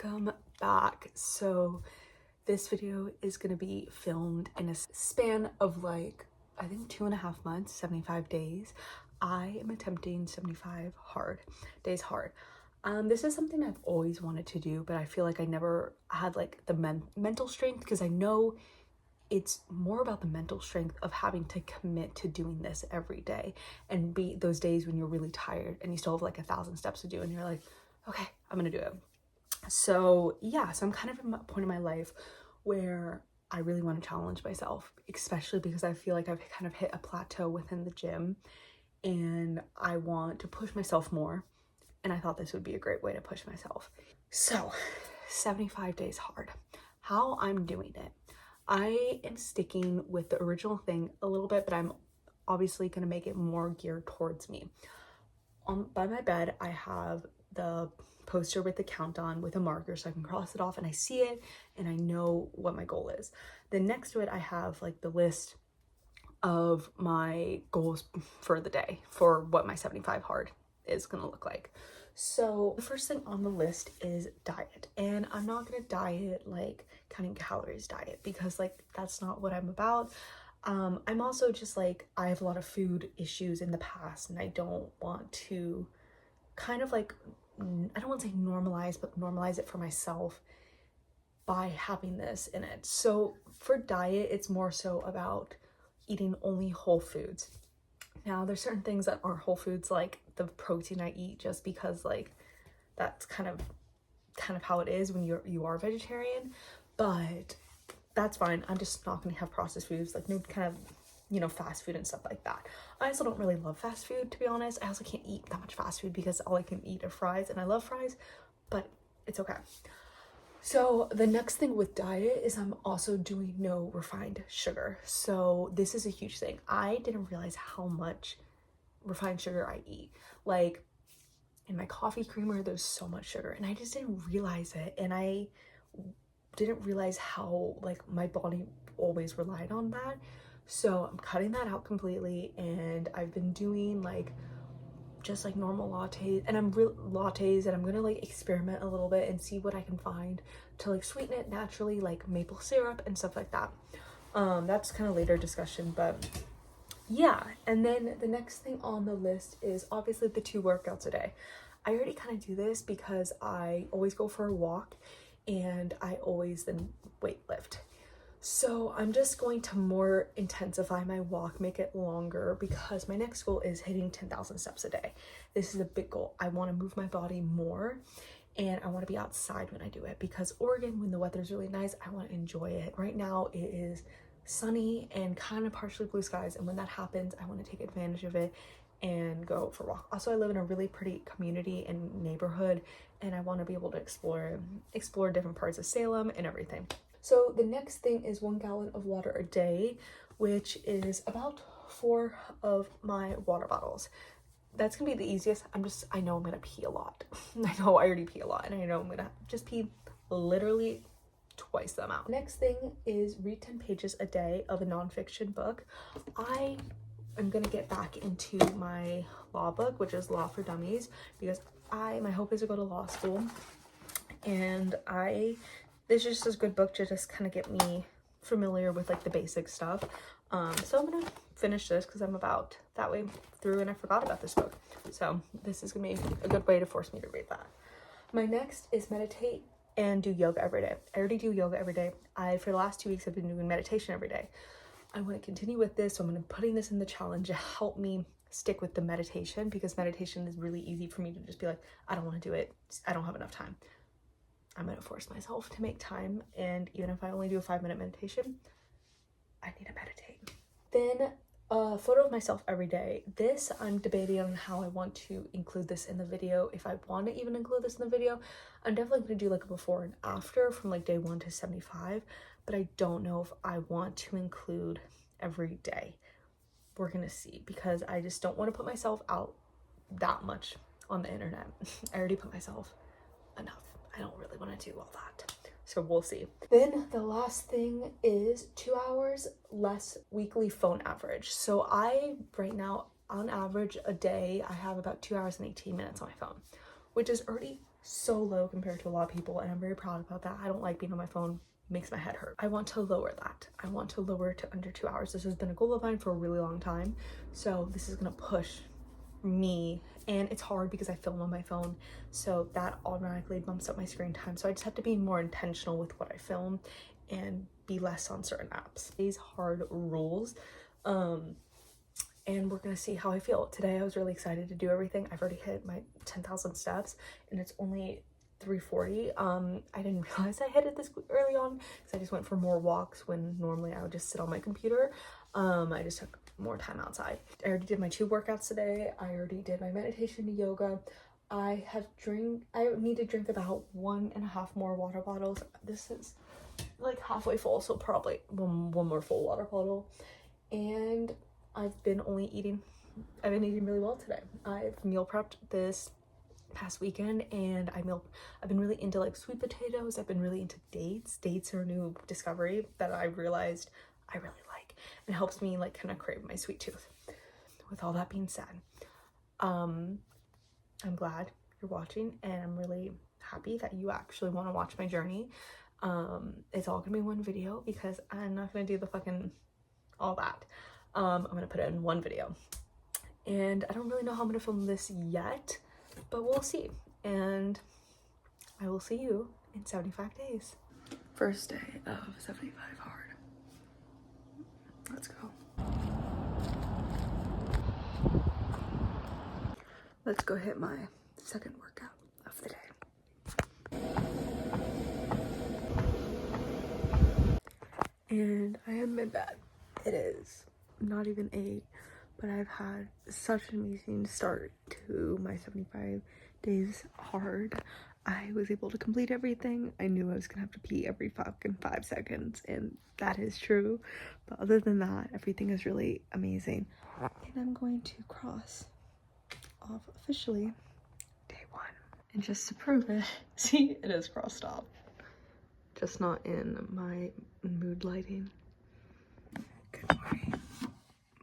Welcome back. So this video is going to be filmed in a span of like, I think 2.5 months, 75 days. I am attempting 75 days hard. This is something I've always wanted to do, but I feel like I never had like the mental strength, because I know it's more about the mental strength of having to commit to doing this every day, and be those days when you're really tired and you still have like 1,000 steps to do and you're like, okay, I'm gonna do it. So yeah, so I'm kind of at a point in my life where I really want to challenge myself, especially because I feel like I've kind of hit a plateau within the gym and I want to push myself more. And I thought this would be a great way to push myself. So 75 days hard. How I'm doing it. I am sticking with the original thing a little bit, but I'm obviously going to make it more geared towards me. By my bed, I have the poster with the countdown with a marker so I can cross it off and I see it and I know what my goal is. Then next to it, I have like the list of my goals for the day, for what my 75 hard is going to look like. So the first thing on the list is diet, and I'm not going to diet like counting calories diet, because like that's not what I'm about. I'm also just like, I have a lot of food issues in the past and I don't want to kind of like, I don't want to say normalize, but normalize it for myself by having this in it. So for diet, it's more so about eating only whole foods. Now there's certain things that aren't whole foods, like the protein I eat, just because like that's kind of how it is when you are vegetarian, but that's fine. I'm just not going to have processed foods, like no kind of, fast food and stuff like that. I also don't really love fast food, to be honest. I also can't eat that much fast food because all I can eat are fries, and I love fries, but it's okay. So the next thing with diet is I'm also doing no refined sugar. So this is a huge thing. I didn't realize how much refined sugar I eat. Like in my coffee creamer, there's so much sugar, and I just didn't realize it. And I didn't realize how like my body always relied on that. So I'm cutting that out completely, and I've been doing like just like normal lattes, and I'm gonna like experiment a little bit and see what I can find to like sweeten it naturally, like maple syrup and stuff like that. That's kind of later discussion, but yeah. And then the next thing on the list is obviously the 2 workouts a day. I already kind of do this because I always go for a walk and I always then weight lift. So I'm just going to more intensify my walk, make it longer, because my next goal is hitting 10,000 steps a day. This is a big goal. I want to move my body more, and I want to be outside when I do it, because Oregon, when the weather's really nice, I want to enjoy it. Right now it is sunny and kind of partially blue skies, and when that happens, I want to take advantage of it and go for a walk. Also, I live in a really pretty community and neighborhood, and I want to be able to explore different parts of Salem and everything. So the next thing is 1 gallon of water a day, which is about 4 of my water bottles. That's gonna be the easiest. I know I'm gonna pee a lot. I know I already pee a lot, and I know I'm gonna just pee literally twice the amount. Next thing is read 10 pages a day of a nonfiction book. I am gonna get back into my law book, which is Law for Dummies, because my hope is to go to law school, and this is just a good book to just kind of get me familiar with like the basic stuff. So I'm gonna finish this because I'm about that way through and I forgot about this book. So this is gonna be a good way to force me to read that. My next is meditate and do yoga every day. I already do yoga every day. For the last 2 weeks, I've been doing meditation every day. I want to continue with this, so I'm going to putting this in the challenge to help me stick with the meditation, because meditation is really easy for me to just be like, I don't want to do it. I don't have enough time. I'm going to force myself to make time, and even if I only do a 5-minute meditation, I need to meditate. Then a photo of myself every day. This, I'm debating on how I want to include this in the video. If I want to even include this in the video, I'm definitely going to do like a before and after from like day 1 to 75, but I don't know if I want to include every day. We're going to see, because I just don't want to put myself out that much on the internet. I already put myself enough. I don't really want to do all that. So we'll see. Then the last thing is 2 hours less weekly phone average. So I, right now, on average a day, I have about 2 hours and 18 minutes on my phone, which is already so low compared to a lot of people, and I'm very proud about that. I don't like being on my phone. It makes my head hurt. I want to lower that. I want to lower to under 2 hours. This has been a goal of mine for a really long time, so this is gonna push me. And it's hard because I film on my phone, so that automatically bumps up my screen time. So I just have to be more intentional with what I film and be less on certain apps. These hard rules, and we're gonna see how I feel. Today I was really excited to do everything. I've already hit my 10,000 steps and it's only 3:40. I didn't realize I hit it this early on because I just went for more walks when normally I would just sit on my computer. I just took more time outside. I already did my 2 workouts today. I already did my meditation and yoga. I need to drink about 1.5 more water bottles. This is like halfway full, so probably one more full water bottle. And I've been eating really well today. I've meal prepped this past weekend, and I've been really into like sweet potatoes. I've been really into dates. Dates are a new discovery that I realized I really like, and it helps me like kind of crave my sweet tooth. With all that being said, I'm glad you're watching, and I'm really happy that you actually want to watch my journey. It's all gonna be one video because I'm not gonna do the fucking all that. I'm gonna put it in one video, and I don't really know how I'm gonna film this yet, but we'll see. And I will see you in 75 days. First day of 75 hard. Let's go. Let's go hit my second workout of the day. And I am in bed. It is not even 8, but I've had such an amazing start to my 75 days hard. I was able to complete everything. I knew I was gonna have to pee every fucking 5 seconds, and that is true. But other than that, everything is really amazing. And I'm going to cross off officially day 1. And just to prove it, see, it is crossed off. Just not in my mood lighting. Good morning.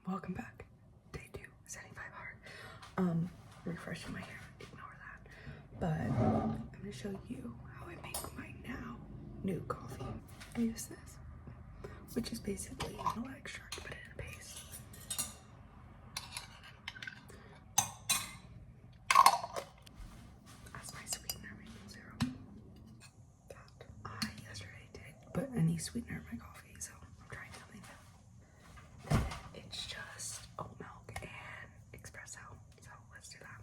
Welcome back. Day 2, 75 hard. Refreshing my hair, ignore that. But I'm gonna show you how I make my now new coffee. I use this, which is basically vanilla extract, but in a paste. That's my sweetener, maple syrup. That I yesterday did put any sweetener in my coffee, so I'm trying something new. It's just oat milk and espresso, so let's do that.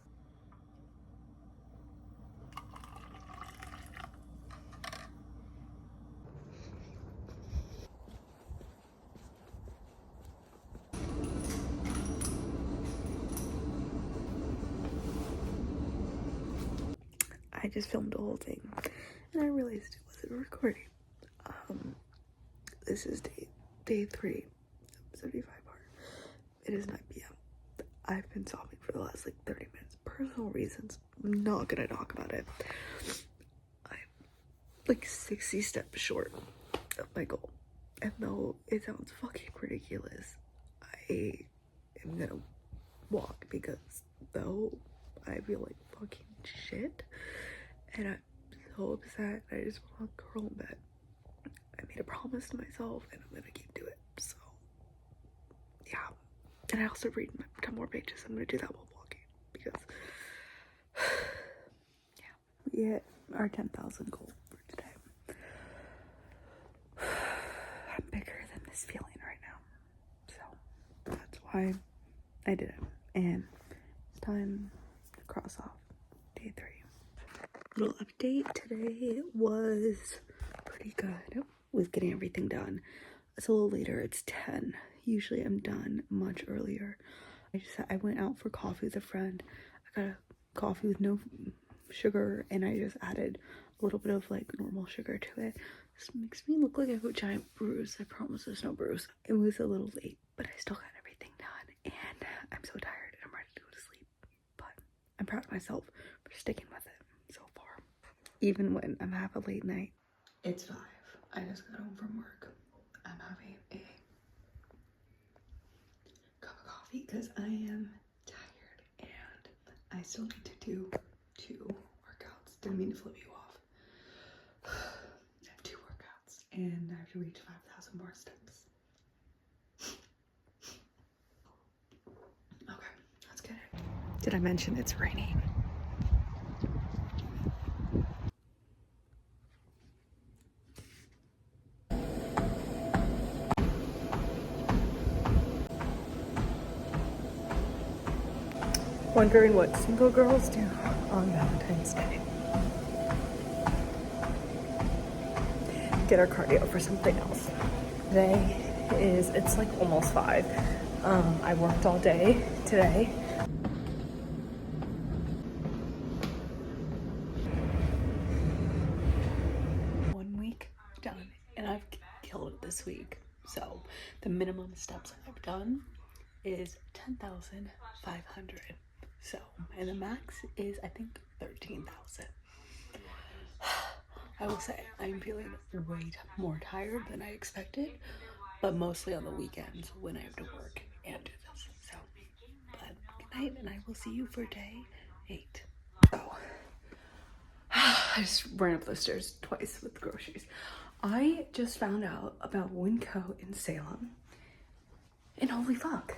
I just filmed the whole thing and I realized it wasn't recording. This is day 3, 75 hard. It is 9 p.m. I've been sobbing for the last like 30 minutes. Personal reasons. I'm not gonna talk about it. I'm like 60 steps short of my goal. And though it sounds fucking ridiculous, I am gonna walk because though I feel like fucking shit and I'm so upset, I just want to curl in bed. I made a promise to myself and I'm gonna keep to it. So yeah. And I also read 10 more pages. I'm gonna do that while walking because yeah, we hit our 10,000 goal for today. I'm bigger than this feeling right now, so that's why I did it. And it's time to cross off day 3. Little update, today was pretty good with getting everything done. It's a little later, it's 10. Usually I'm done much earlier. I went out for coffee with a friend. I got a coffee with no sugar and I just added a little bit of like normal sugar to it. This makes me look like I have a giant bruise. I promise there's no bruise. It was a little late, but I still got everything done and I'm so tired and I'm ready to go to sleep. But I'm proud of myself for sticking with it so far. Even when I'm having a late night. It's 5. I just got home from work. I'm having a cup of coffee because I am tired and I still need to do 2 didn't mean to flip you off. I have 2 workouts and I have to reach 5,000 more steps. Okay, let's get it. Did I mention it's raining? Wondering what single girls do on Valentine's Day. Get our cardio for something else. It's like almost 5. I worked all day today. One week done, and I've killed it this week. So the minimum steps I've done is 10,500. So, and the max is, I think, 13,000. I will say I'm feeling way more tired than I expected, but mostly on the weekends when I have to work and do this. So, but good night, and I will see you for day 8. So, I just ran up the stairs twice with groceries. I just found out about Winco in Salem, and holy fuck,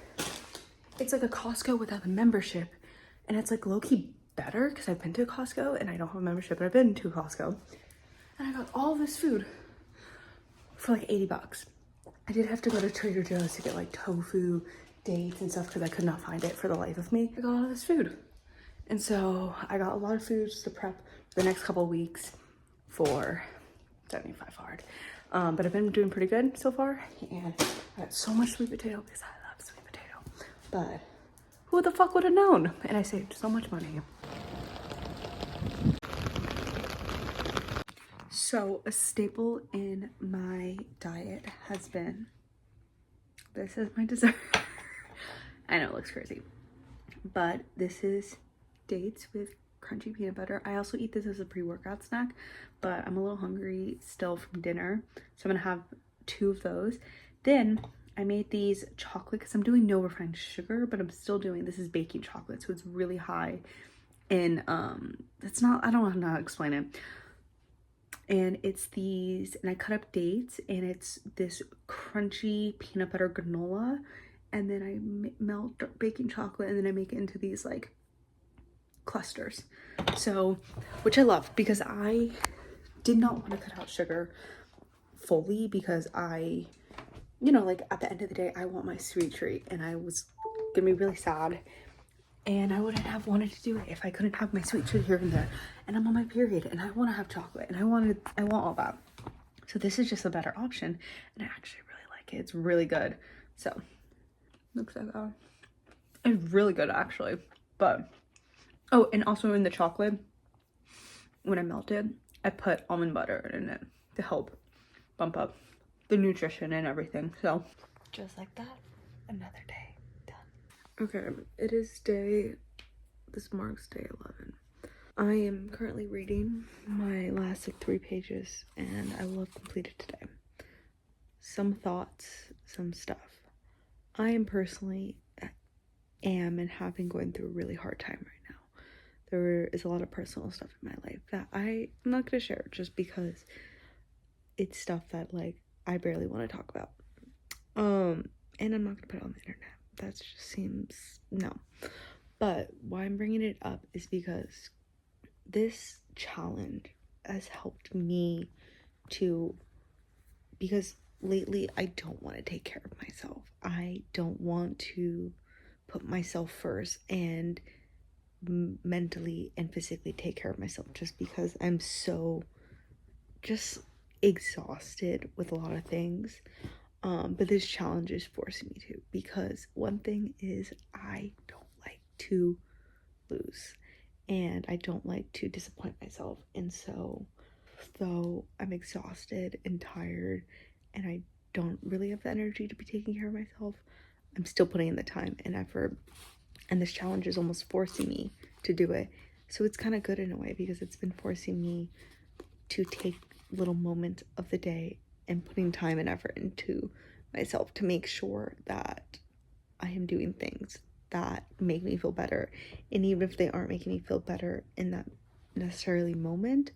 it's like a Costco without a membership, and it's like low-key better because I've been to Costco and I don't have a membership, but I've been to Costco. And I got all this food for like 80 bucks. I did have to go to Trader Joe's to get like tofu, dates, and stuff because I could not find it for the life of me. I got all this food. And so I got a lot of food just to prep for the next couple of weeks for 75 hard. But I've been doing pretty good so far. And I got so much sweet potato because I love sweet potato. But who the fuck would have known? And I saved so much money. So a staple in my diet has been, this is my dessert. I know it looks crazy, but this is dates with crunchy peanut butter. I also eat this as a pre-workout snack, but I'm a little hungry still from dinner, so I'm gonna have 2 of those. Then I made these chocolate because I'm doing no refined sugar, but I'm still doing, this is baking chocolate, so it's really high in it's not, I don't know how to explain it. And it's these, and I cut up dates, and it's this crunchy peanut butter granola, and then I melt baking chocolate, and then I make it into these like clusters. So, which I love because I did not want to cut out sugar fully because I, you know, like at the end of the day, I want my sweet treat, and I was gonna be really sad. And I wouldn't have wanted to do it if I couldn't have my sweet treat here and there. And I'm on my period and I want to have chocolate and I want all that. So this is just a better option. And I actually really like it. It's really good. So looks like that. It's really good actually. But, oh, and also in the chocolate, when I melted, I put almond butter in it to help bump up the nutrition and everything. So just like that, another day. Okay, it is this marks day 11. I am currently reading my last like 3 pages and I will have completed today. Some thoughts, some stuff. I am personally and have been going through a really hard time right now. There is a lot of personal stuff in my life that I'm not going to share just because it's stuff that like I barely want to talk about. And I'm not going to put it on the internet. That just seems, no. But why I'm bringing it up is because this challenge has helped me because lately I don't want to take care of myself. I don't want to put myself first and mentally and physically take care of myself just because I'm so just exhausted with a lot of things. But this challenge is forcing me to, because one thing is I don't like to lose and I don't like to disappoint myself. And so I'm exhausted and tired and I don't really have the energy to be taking care of myself, I'm still putting in the time and effort, and this challenge is almost forcing me to do it. So it's kind of good in a way because it's been forcing me to take little moments of the day and putting time and effort into myself to make sure that I am doing things that make me feel better. And even if they aren't making me feel better in that necessarily moment,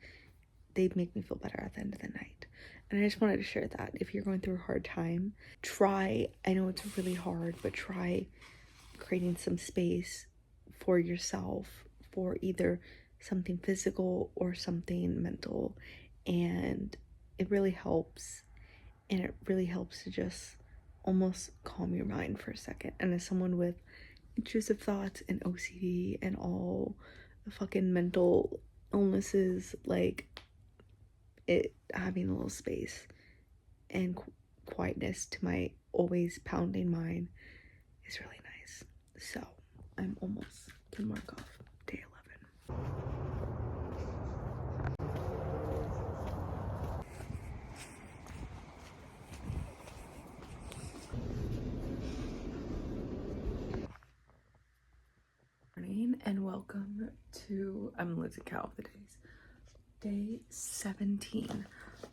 they make me feel better at the end of the night. And I just wanted to share that. If you're going through a hard time, try, I know it's really hard, but try creating some space for yourself for either something physical or something mental. And it really helps. And it really helps to just almost calm your mind for a second. And as someone with intrusive thoughts and OCD and all the fucking mental illnesses, like, it having a little space and quietness to my always pounding mind is really nice. So I'm almost can mark off day 11. Morning and welcome to, I'm losing count of the days, day 17.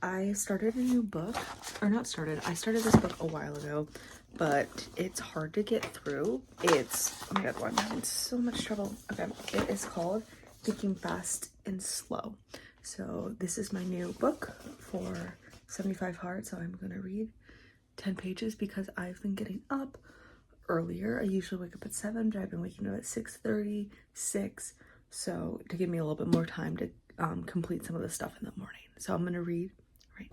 I started a new book, or not started, I started this book a while ago, but it's hard to get through. It's, oh my god, why am I in so much trouble? Okay, it is called Thinking Fast and Slow. So this is my new book for 75 Hard, so I'm gonna read 10 pages because I've been getting up earlier. I usually wake up at 7, but I've been waking up at 6:30, 6, so to give me a little bit more time to complete some of the stuff in the morning. So I'm gonna read right.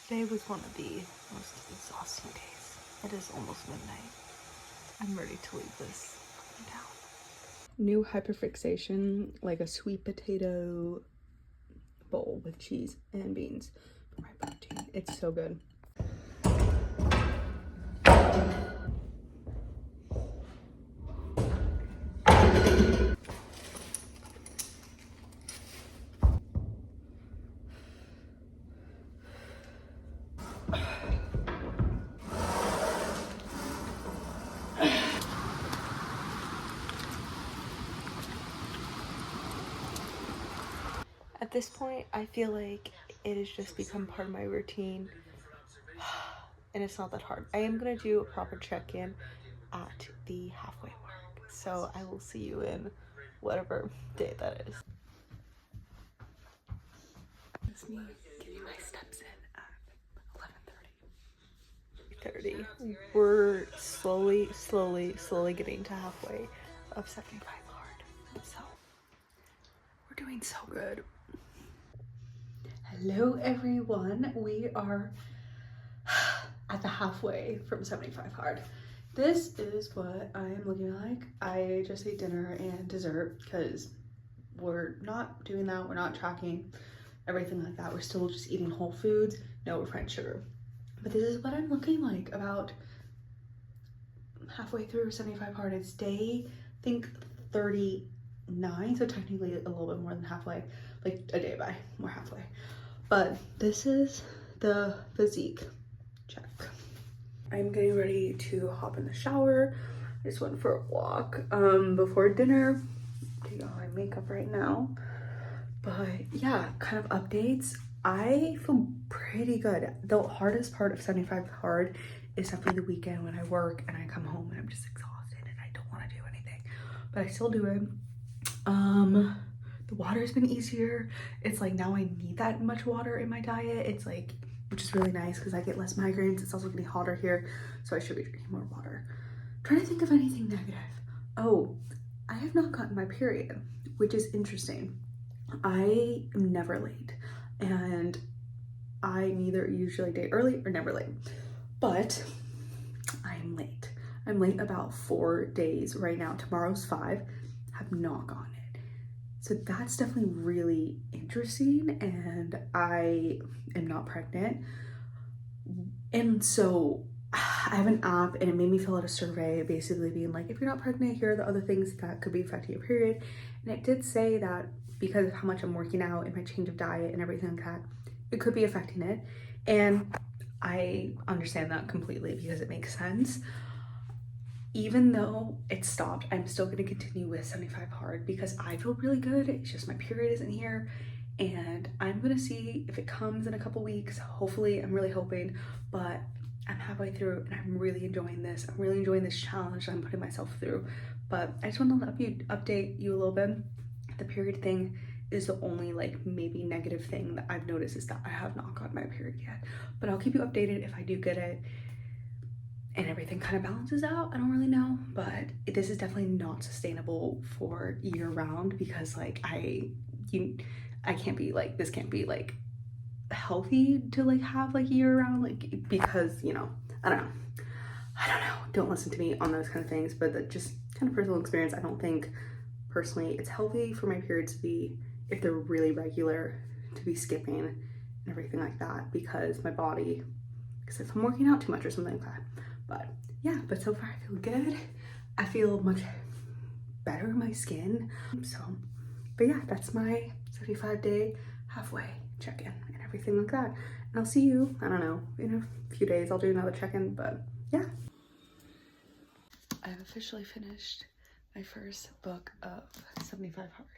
Today was one of the most exhausting days. It is almost midnight. I'm ready to leave this down. New hyperfixation, like a sweet potato bowl with cheese and beans for my protein. It's so good. At this point, I feel like it has just become part of my routine, and it's not that hard. I am gonna do a proper check-in at the halfway mark, so I will see you in whatever day that is. It's me getting my steps in at 11:30. We're slowly getting to halfway of 75 hard, so we're doing so good. Hello everyone, we are at the halfway from 75 hard. This is what I am looking like. I just ate dinner and dessert because we're not doing that, we're not tracking everything like that. We're still just eating whole foods, no refined sugar. But this is what I'm looking like about halfway through 75 hard. It's day, I think 39, so technically a little bit more than halfway, like a day by, we're halfway. But this is the physique check. I'm getting ready to hop in the shower. I just went for a walk before dinner. Taking off my makeup right now. But yeah, kind of updates. I feel pretty good. The hardest part of 75 hard is definitely the weekend when I work and I come home and I'm just exhausted and I don't want to do anything. But I still do it. The water's been easier. It's like now I need that much water in my diet. It's like, which is really nice because I get less migraines. It's also getting hotter here, so I should be drinking more water. I'm trying to think of anything negative. Oh, I have not gotten my period, which is interesting. I am never late, and I neither usually date early or never late, but I'm late. I'm late about 4 days right now. Tomorrow's 5. Have not gotten it. So that's definitely really interesting, and I am not pregnant. And so I have an app and it made me fill out a survey basically being like, if you're not pregnant, here are the other things that could be affecting your period. And it did say that because of how much I'm working out and my change of diet and everything like that, it could be affecting it. And I understand that completely because it makes sense. Even though it stopped, I'm still going to continue with 75 hard because I feel really good. It's just my period isn't here, and I'm going to see if it comes in a couple weeks. Hopefully, I'm really hoping, but I'm halfway through and I'm really enjoying this. I'm really enjoying this challenge that I'm putting myself through. But I just want to update you a little bit. The period thing is the only like maybe negative thing that I've noticed, is that I have not gotten my period yet. But I'll keep you updated if I do get it and everything kind of balances out. I don't really know, but this is definitely not sustainable for year round, because like I can't be like, this can't be like healthy to like have like year round, like, because you know, I don't know, don't listen to me on those kind of things, but that just kind of personal experience. I don't think personally it's healthy for my periods to be, if they're really regular, to be skipping and everything like that, because my body, because if I'm working out too much or something like that. But yeah, but so far I feel good. I feel much better in my skin. So, but yeah, that's my 75-day halfway check-in and everything like that. And I'll see you, I don't know, in a few days. I'll do another check-in, but yeah. I've officially finished my first book of 75 Hard.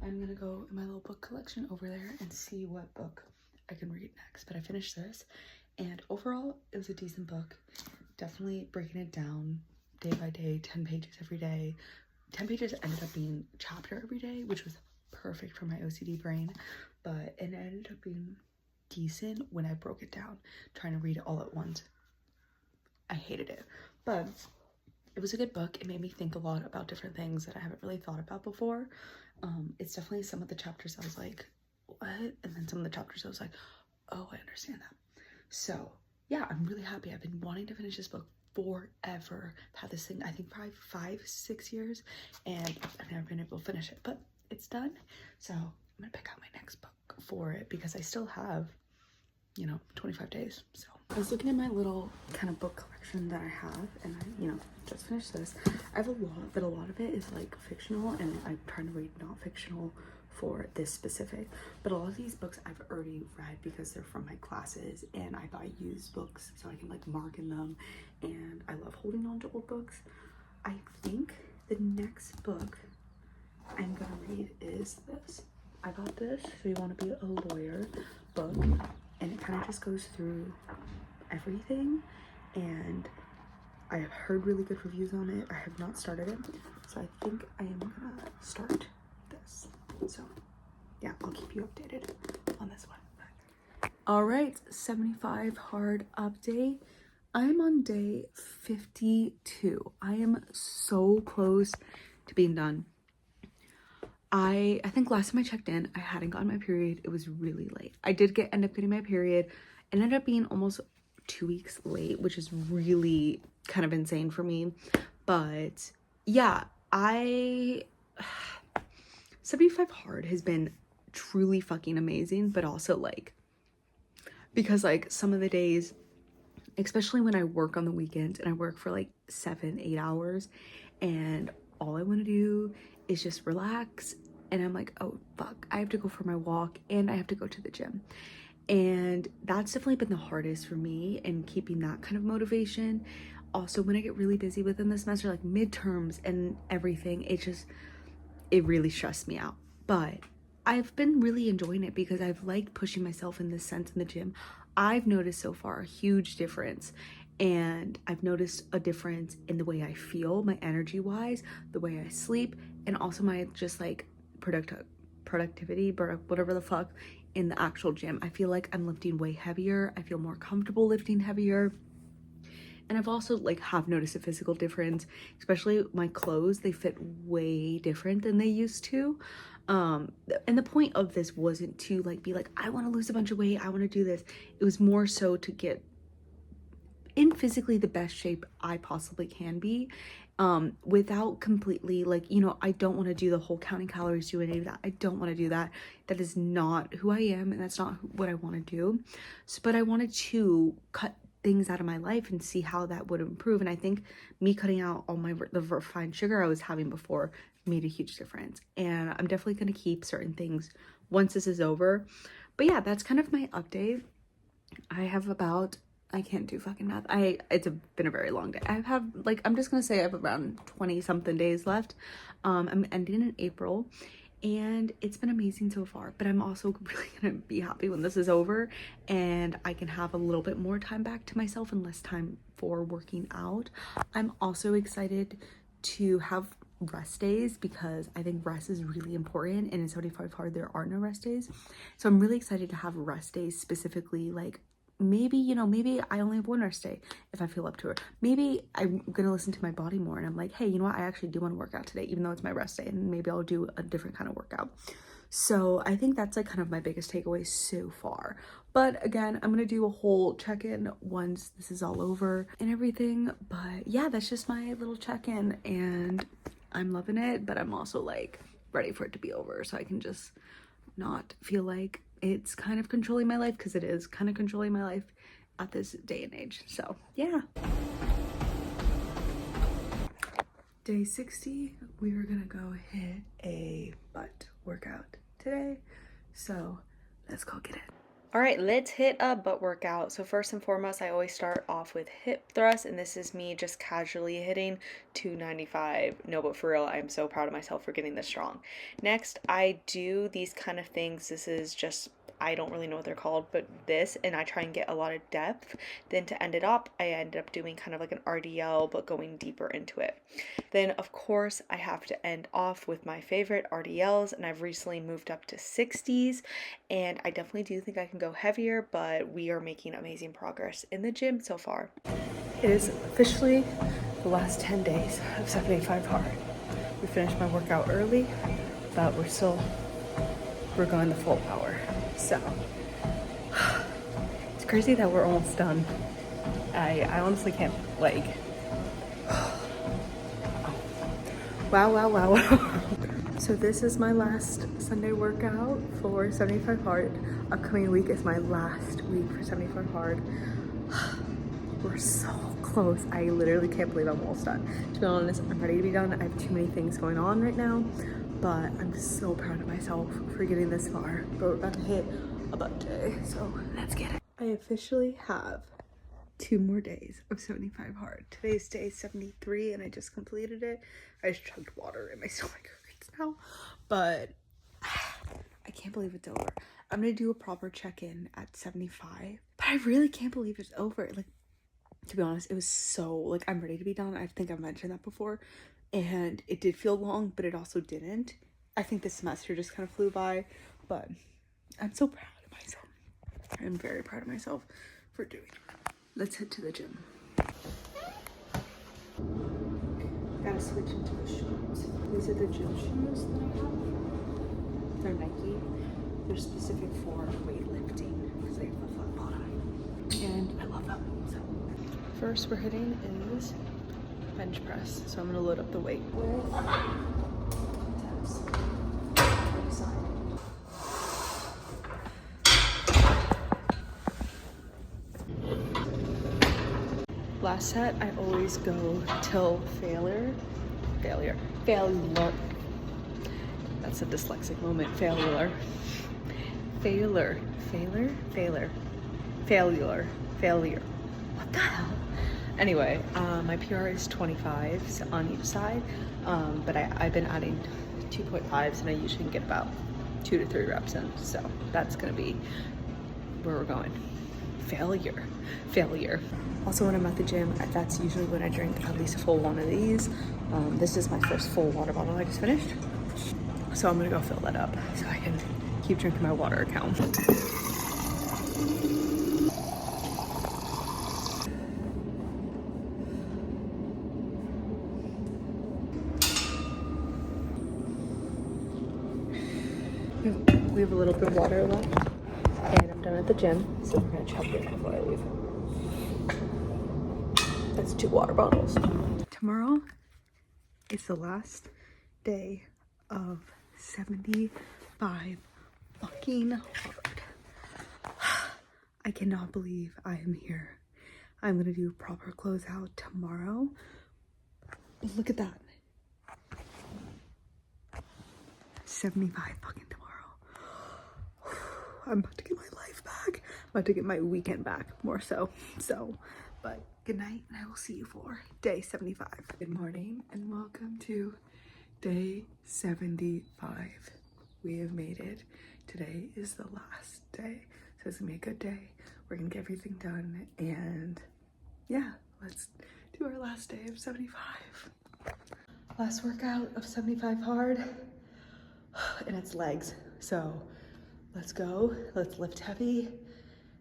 I'm gonna go in my little book collection over there and see what book I can read next. But I finished this, and overall it was a decent book. Definitely breaking it down day by day, 10 pages every day. 10 pages ended up being a chapter every day, which was perfect for my OCD brain, but it ended up being decent when I broke it down. Trying to read it all at once, I hated it, but it was a good book. It made me think a lot about different things that I haven't really thought about before. It's definitely some of the chapters I was like, what? And then some of the chapters I was like, oh, I understand that. So yeah, I'm really happy. I've been wanting to finish this book forever. I've had this thing, I think, probably 5-6 years, and I've never been able to finish it, but it's done. So I'm gonna pick out my next book for it, because I still have, you know, 25 days. So I was looking at my little kind of book collection that I have, and I, you know, just finished this. I have a lot, but a lot of it is like fictional, and I'm trying to read not fictional for this specific. But a lot of these books I've already read because they're from my classes, and I buy used books so I can like mark in them, and I love holding on to old books. I think the next book I'm gonna read is this. I got this So You Want to Be a Lawyer book, and it kind of just goes through everything, and I have heard really good reviews on it. I have not started it, so I think I am gonna start this. So yeah, I'll keep you updated on this one. All right, 75 Hard update. I'm on day 52. I am so close to being done. I think last time I checked in, I hadn't gotten my period. It was really late. I did end up getting my period. It ended up being almost 2 weeks late, which is really kind of insane for me. But yeah, 75 Hard has been truly fucking amazing, but also like, because like some of the days, especially when I work on the weekends and I work for like 7-8 hours, and all I want to do is just relax, and I'm like, oh fuck, I have to go for my walk and I have to go to the gym. And that's definitely been the hardest for me, and keeping that kind of motivation. Also, when I get really busy within the semester, like midterms and everything, it really stressed me out. But I've been really enjoying it, because I've liked pushing myself in this sense in the gym. I've noticed so far a huge difference, and I've noticed a difference in the way I feel, my energy wise, the way I sleep, and also my just like productivity, whatever the fuck, in the actual gym. I feel like I'm lifting way heavier. I feel more comfortable lifting heavier. And I've also like have noticed a physical difference, especially my clothes. They fit way different than they used to. And the point of this wasn't to like be like, I want to lose a bunch of weight, I want to do this. It was more so to get in physically the best shape I possibly can be, without completely like, you know, I don't want to do the whole counting calories, do any of that. I don't want to do that. That is not who I am, and that's not what I want to do. So, but I wanted to cut things out of my life and see how that would improve. And I think me cutting out all the refined sugar I was having before made a huge difference. And I'm definitely going to keep certain things once this is over. But yeah, that's kind of my update. I have about, I can't do fucking math. Been a very long day. I'm just gonna say I have around 20 something days left. I'm ending in April, and it's been amazing so far. But I'm also really gonna be happy when this is over and I can have a little bit more time back to myself and less time for working out. I'm also excited to have rest days because I think rest is really important, and in 75 Hard there are no rest days. So I'm really excited to have rest days, specifically like maybe, you know, maybe I only have one rest day if I feel up to it. Maybe I'm gonna listen to my body more and I'm like, hey, you know what, I actually do want to work out today even though it's my rest day, and maybe I'll do a different kind of workout. So I think that's like kind of my biggest takeaway so far. But again, I'm gonna do a whole check-in once this is all over and everything. But yeah, that's just my little check-in, and I'm loving it, but I'm also like ready for it to be over so I can just not feel like it's kind of controlling my life, because it is kind of controlling my life at this day and age. So yeah. Day 60, we were gonna go hit a butt workout today, so let's go get it. All right, let's hit a butt workout. So first and foremost, I always start off with hip thrust, and this is me just casually hitting 295. No, but for real, I'm so proud of myself for getting this strong. Next, I do these kind of things. This is just, I don't really know what they're called, but this, and I try and get a lot of depth. Then to end it up, I end up doing kind of like an RDL, but going deeper into it. Then of course I have to end off with my favorite RDLs, and I've recently moved up to 60s, and I definitely do think I can go heavier, but we are making amazing progress in the gym so far. It is officially the last 10 days of 75 Hard. We finished my workout early, but we're going the full power. So it's crazy that we're almost done. I honestly can't, like, wow. So this is my last Sunday workout for 75 Hard. Upcoming week is my last week for 75 Hard. We're so close. I literally can't believe I'm almost done. To be honest, I'm ready to be done. I have too many things going on right now, but I'm so proud of myself for getting this far. But we're about to hit a butt day, so let's get it. I officially have 2 more days of 75 Hard. Today's day 73 and I just completed it. I just chugged water and my stomach hurts now, but I can't believe it's over. I'm gonna do a proper check-in at 75, but I really can't believe it's over. Like, to be honest, it was so, like, I'm ready to be done. I think I've mentioned that before, and it did feel long, but it also didn't. I think this semester just kind of flew by, but I'm so proud of myself. I'm very proud of myself for doing it. Let's head to the gym. Gotta switch into the shorts. These are the gym shoes that I have. They're Nike. They're specific for weightlifting because they have a flat bottom. And I love them. So first we're hitting is bench press. So I'm gonna load up the weight with taps on the side. Last set, I always go till failure. That's a dyslexic moment. Failure. What the hell? Anyway, my PR is 25s on each side, but I've been adding 2.5s, and I usually can get about 2 to 3 reps in. So that's gonna be where we're going. Failure. Also, when I'm at the gym, that's usually when I drink at least a full one of these. This is my first full water bottle I just finished. So I'm gonna go fill that up so I can keep drinking my water account. We have a little bit of water left, and I'm done at the gym, so we're gonna chug it before I leave. That's 2 water bottles. Tomorrow is the last day of 75 fucking hard. I cannot believe I am here. I'm gonna do a proper closeout tomorrow. Look at that. 75 fucking tomorrow. I'm about to get my life back. I'm about to get my weekend back, more so. But good night, and I will see you for day 75. Good morning, and welcome to day 75. we have made it. Today is the last day, so it's gonna be a good day. We're gonna get everything done, and yeah, let's do our last day of 75. Last workout of 75 hard, and it's legs. So let's go, let's lift heavy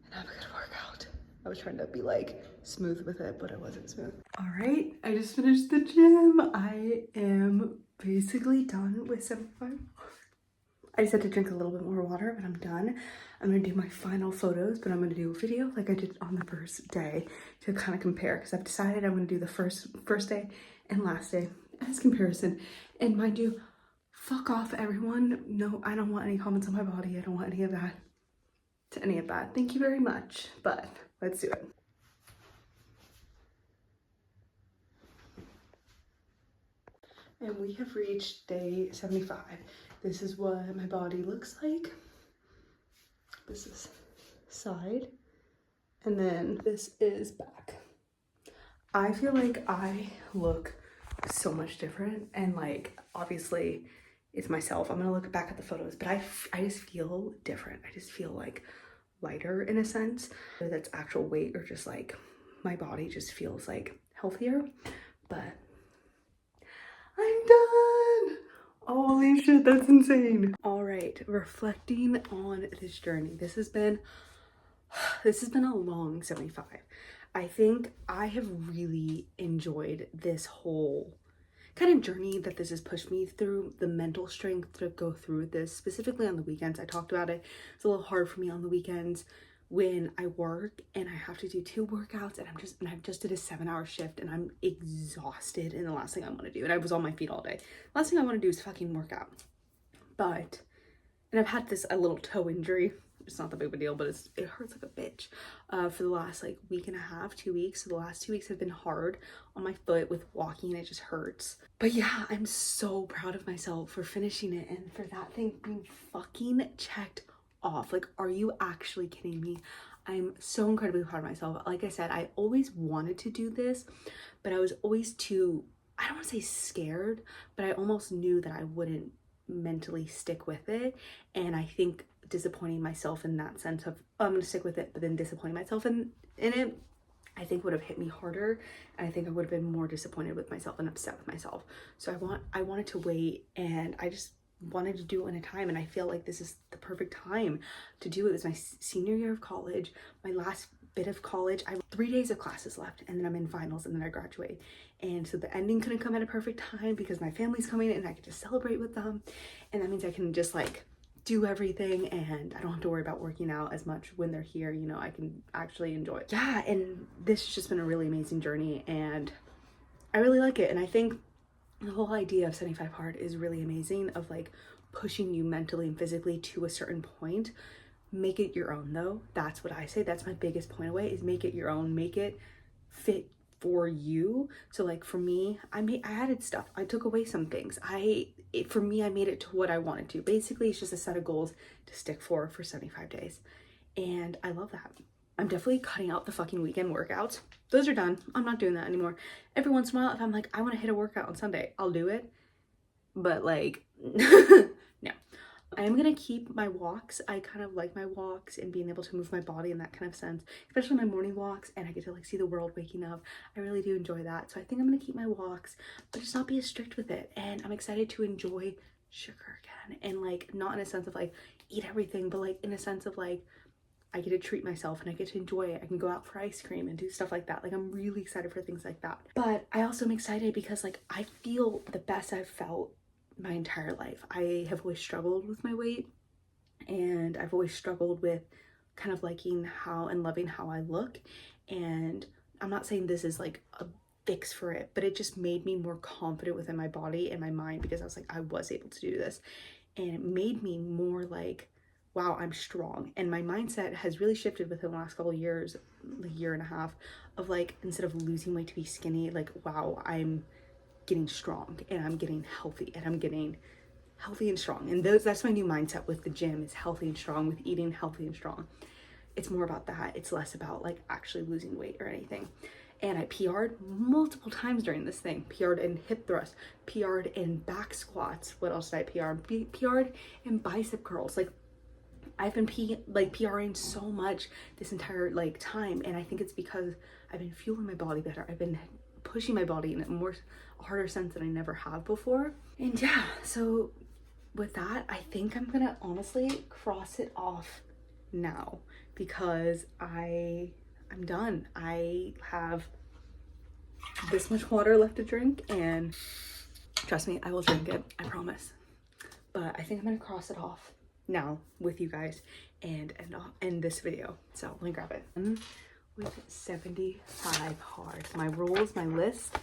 and have a good workout. I was trying to be like smooth with it, but it wasn't smooth. All right, I just finished the gym. I am basically done with 75. I just had to drink a little bit more water, but I'm done. I'm gonna do my final photos, but I'm gonna do a video like I did on the first day to kind of compare, because I've decided I'm gonna do the first day and last day as comparison. And mind you, fuck off everyone. No, I don't want any comments on my body. I don't want any of that to any of that. Thank you very much, but let's do it. And we have reached day 75. This is what my body looks like. This is side, and then this is back. I feel like I look so much different, and like obviously it's myself. I'm gonna look back at the photos, but I just feel different. I just feel like lighter in a sense. Whether that's actual weight or just like my body just feels like healthier, but I'm done. Holy shit, that's insane. All right, reflecting on this journey. This has been a long 75. I think I have really enjoyed this whole kind of journey that this has pushed me through, the mental strength to go through this, specifically on the weekends. I talked about it. It's a little hard for me on the weekends when I work and I have to do 2 workouts, and I've just did a 7-hour shift and I'm exhausted, and the last thing I want to do, and I was on my feet all day. Last thing I want to do is fucking work out. And I've had a little toe injury. It's not that big of a deal, but it hurts like a bitch for the last like week and a half, 2 weeks. So the last 2 weeks have been hard on my foot with walking. It just hurts. But yeah, I'm so proud of myself for finishing it and for that thing being fucking checked off. Like, are you actually kidding me? I'm so incredibly proud of myself. Like I said, I always wanted to do this, but I was always too, I don't want to say scared, but I almost knew that I wouldn't mentally stick with it. And I think disappointing myself in that sense of, oh, I'm gonna stick with it, but then disappointing myself in it, I think would have hit me harder, and I think I would have been more disappointed with myself and upset with myself. So I wanted to wait, and I just wanted to do it in a time, and I feel like this is the perfect time to do it. It's my senior year of college, my last bit of college. I have 3 days of classes left, and then I'm in finals, and then I graduate. And so the ending couldn't come at a perfect time because my family's coming and I get to celebrate with them, and that means I can just like do everything, and I don't have to worry about working out as much when they're here. You know, I can actually enjoy it. Yeah, and this has just been a really amazing journey, and I really like it. And I think the whole idea of 75 hard is really amazing, of like pushing you mentally and physically to a certain point. Make it your own though. That's what I say. That's my biggest point away, is make it your own, make it fit for you. So like for me, I added stuff. I took away some things. For me, I made it to what I wanted to. Basically, it's just a set of goals to stick for 75 days. And I love that. I'm definitely cutting out the fucking weekend workouts. Those are done. I'm not doing that anymore. Every once in a while, if I'm like, I want to hit a workout on Sunday, I'll do it. But like, no. I am going to keep my walks. I kind of like my walks and being able to move my body in that kind of sense, especially my morning walks, and I get to like see the world waking up. I really do enjoy that. So I think I'm going to keep my walks, but just not be as strict with it. And I'm excited to enjoy sugar again, and like not in a sense of like eat everything, but like in a sense of like I get to treat myself and I get to enjoy it. I can go out for ice cream and do stuff like that. Like, I'm really excited for things like that. But I also am excited because like I feel the best I've felt my entire life. I have always struggled with my weight, and I've always struggled with kind of liking how and loving how I look. And I'm not saying this is like a fix for it, but it just made me more confident within my body and my mind, because I was like, I was able to do this. And it made me more like, wow, I'm strong. And my mindset has really shifted within the last couple of years, like year and a half, of like, instead of losing weight to be skinny, like, wow, I'm getting strong and I'm getting healthy and I'm getting healthy and strong. And that's my new mindset with the gym, is healthy and strong, with eating healthy and strong. It's more about that. It's less about like actually losing weight or anything. and I PR'd multiple times during this thing. PR'd in hip thrust, PR'd in back squats. What else did I PR? PR'd in bicep curls. Like, I've been PRing so much this entire like time, and I think it's because I've been fueling my body better. I've been pushing my body in a harder sense than I never have before. And yeah, so with that, I think I'm gonna honestly cross it off now, because I'm done. I have this much water left to drink, and trust me, I will drink it, I promise. But I think I'm gonna cross it off now with you guys and end this video. So let me grab it. With 75 hard. My rules, my list.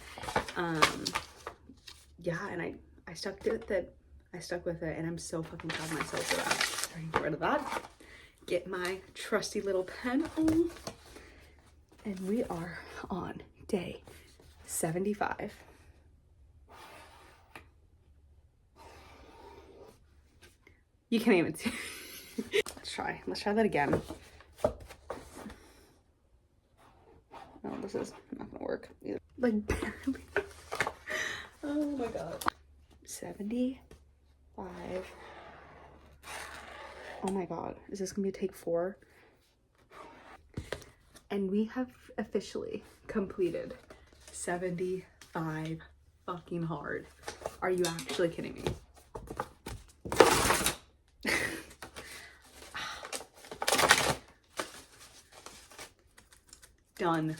Yeah, and I stuck with it. I stuck with it, and I'm so fucking proud of myself for that. All right, get rid of that. Get my trusty little pen on. And we are on day 75. You can't even see. Let's try that again. No, this is not gonna work either. Like, barely. Oh my god. 75. Oh my god, is this gonna be a take 4? And we have officially completed 75 fucking hard. Are you actually kidding me? Done.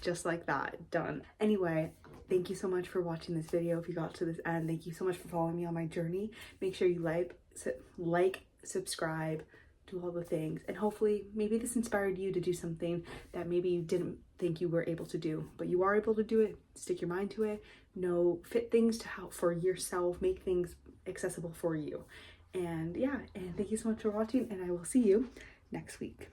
Just like that, done. Anyway, thank you so much for watching this video. If you got to this end, thank you so much for following me on my journey. Make sure you like, subscribe, do all the things, and hopefully maybe this inspired you to do something that maybe you didn't think you were able to do, but you are able to do it. Stick your mind to it. Fit things to help for yourself, make things accessible for you. And yeah, and thank you so much for watching, and I will see you next week.